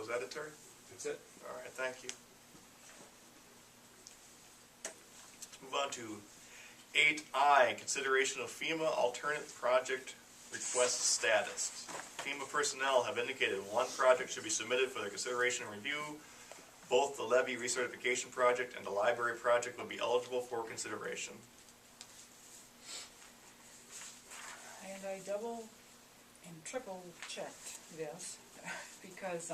Was that it, Terry? That's it. All right, thank you. Let's move on to 8I, consideration of FEMA alternate project request status. FEMA personnel have indicated one project should be submitted for their consideration and review. Both the levy recertification project and the library project will be eligible for consideration. And I double and triple checked this because,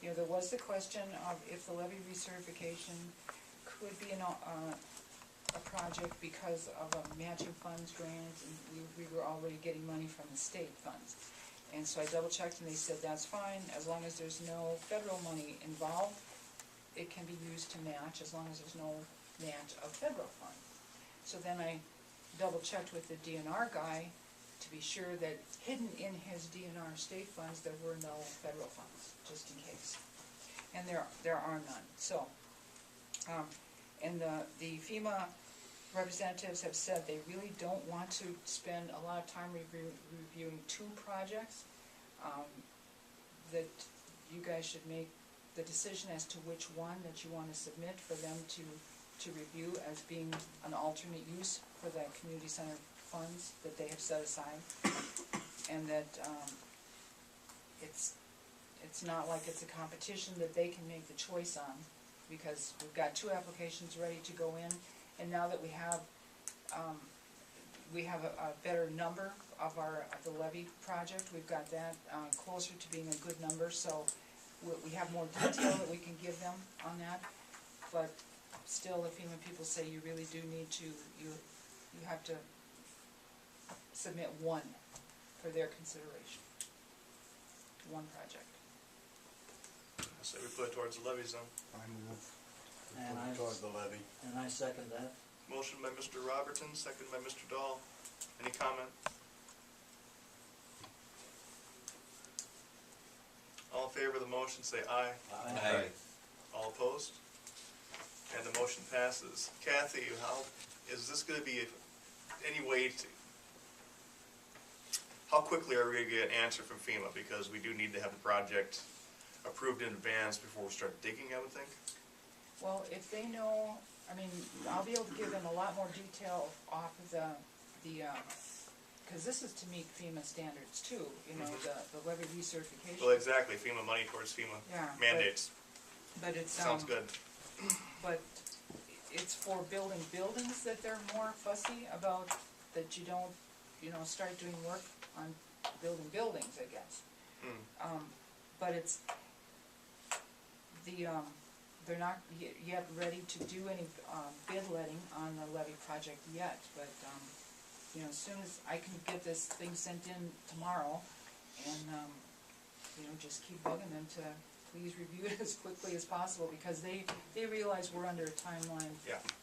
you know, there was the question of if the levy recertification could be a project because of a matching funds grant, and we were already getting money from the state funds. And so I double checked and they said that's fine, as long as there's no federal money involved, it can be used to match as long as there's no match of federal funds. So then I double checked with the DNR guy to be sure that hidden in his DNR state funds there were no federal funds, just in case. And there are none. So, and the FEMA representatives have said they really don't want to spend a lot of time reviewing two projects, that you guys should make the decision as to which one that you want to submit for them to review as being an alternate use for the community center funds that they have set aside, and that it's not like it's a competition that they can make the choice on, because we've got two applications ready to go in, and now that we have a better number of the levy project, we've got that closer to being a good number, so we have more detail that we can give them on that. But still, the FEMA people say you really do need to, you have to submit one for their consideration, one project. So we put it towards the levy zone. I move. And Put it toward the levy. And I second that. Motion by Mr. Robertson, second by Mr. Dahl. Any comment? All in favor of the motion, say aye. Aye. All opposed? And the motion passes. Kathy, how is this going to be any way to? How quickly are we going to get an answer from FEMA? Because we do need to have the project approved in advance before we start digging, I would think. Well, if they know, I mean, I'll be able to give them a lot more detail off of the because this is to meet FEMA standards too, you know, the levy recertification. Well, exactly, FEMA money towards FEMA mandates. But it's Sounds good. But it's for building buildings that they're more fussy about, that you don't, you know, start doing work on building buildings, I guess. But it's they're not yet ready to do any bid letting on the levy project yet, but you know, as soon as I can get this thing sent in tomorrow, and you know, just keep bugging them to please review it as quickly as possible, because they realize we're under a timeline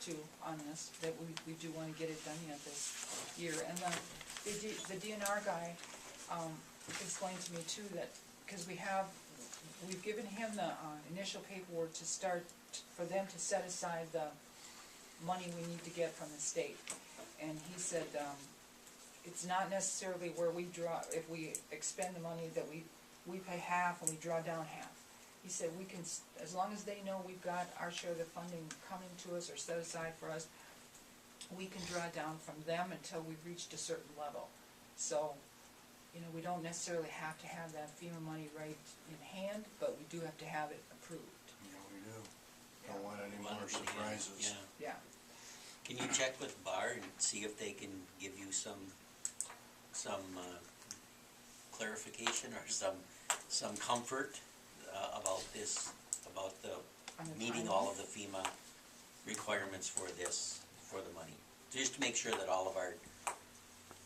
too on this, that we do want to get it done yet this year. And the DNR guy explained to me too that because we've given him the initial paperwork to start for them to set aside the money we need to get from the state, and he said it's not necessarily where we draw, if we expend the money that we pay half and we draw down half. He said we can, as long as they know we've got our share of the funding coming to us or set aside for us, we can draw down from them until we've reached a certain level. So, you know, we don't necessarily have to have that FEMA money right in hand, but we do have to have it approved. Yeah, we do. Don't want any more surprises. Yeah. Yeah. Can you check with BAR and see if they can give you some clarification or some comfort about this, about the meeting all of the FEMA requirements for the money, just to make sure that all of our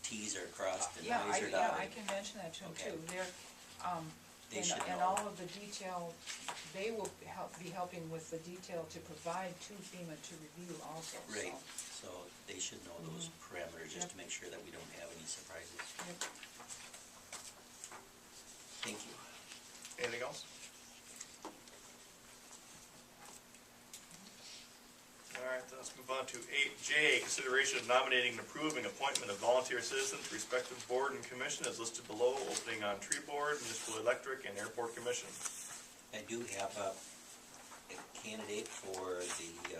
T's are crossed and I's are dotted. Yeah, I can mention that to them too. They should and know. all of the detail, they will be helping with the detail to provide to FEMA to review also. Right, so they should know those parameters just to make sure that we don't have any surprises. Yep. Thank you. Anything else? All right, then let's move on to 8J, consideration of nominating and approving appointment of volunteer citizens to respective board and commission as listed below, opening on tree board, municipal electric, and airport commission. I do have a candidate for the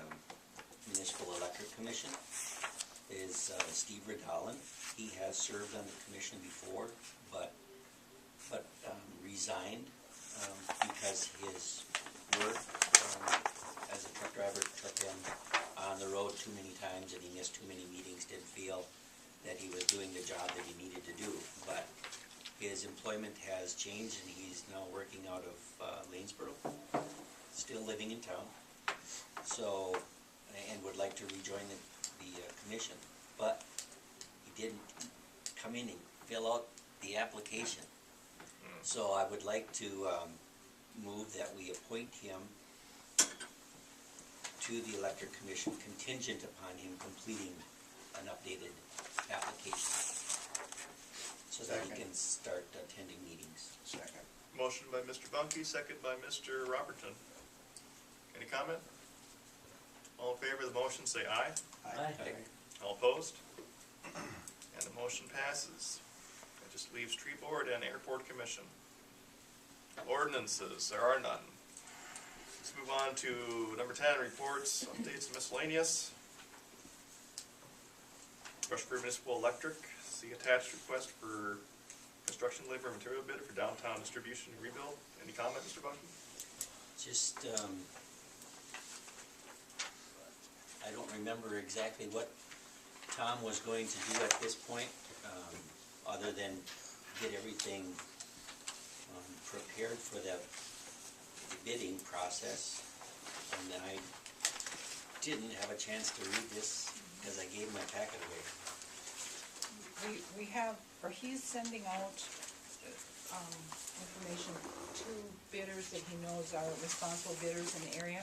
Municipal Electric Commission, is Steve Ridolin. He has served on the commission before, but resigned because his work as a truck driver took him on the road too many times, and he missed too many meetings, didn't feel that he was doing the job that he needed to do. But his employment has changed, and he's now working out of Lanesboro, still living in town, so, and would like to rejoin the commission. But he didn't come in and fill out the application. So I would like to move that we appoint him to the Electric Commission contingent upon him completing an updated application, so that he Second. can start attending meetings. Second. Motion by Mr. Bunky, second by Mr. Robertson. Any comment? All in favor of the motion, say aye. Aye. All opposed? And the motion passes. That just leaves Tree Board and Airport Commission. Ordinances, there are none. Let's move on to number 10, reports, updates, and miscellaneous. Rushford Municipal Electric, see attached request for construction labor and material bid for downtown distribution and rebuild. Any comment, Mr. Bunky? Just, I don't remember exactly what Tom was going to do at this point, other than get everything prepared for the bidding process. And then I didn't have a chance to read this because I gave my packet away. We have, or he's sending out information to bidders that he knows are responsible bidders in the area.